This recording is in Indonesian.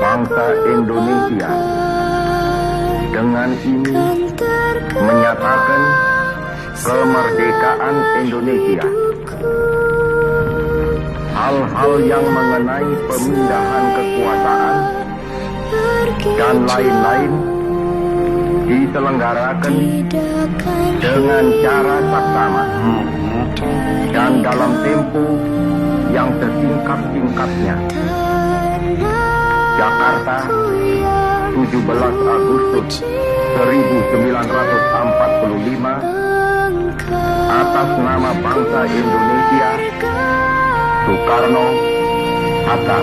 bangsa Indonesia dengan ini menyatakan kemerdekaan Indonesia. Hal-hal yang mengenai pemindahan kekuasaan dan lain-lain diselenggarakan dengan cara saksama dan dalam tempo yang sesingkat-singkatnya. Jakarta, 17 Agustus 1945, atas nama bangsa Indonesia, Soekarno, Hatta.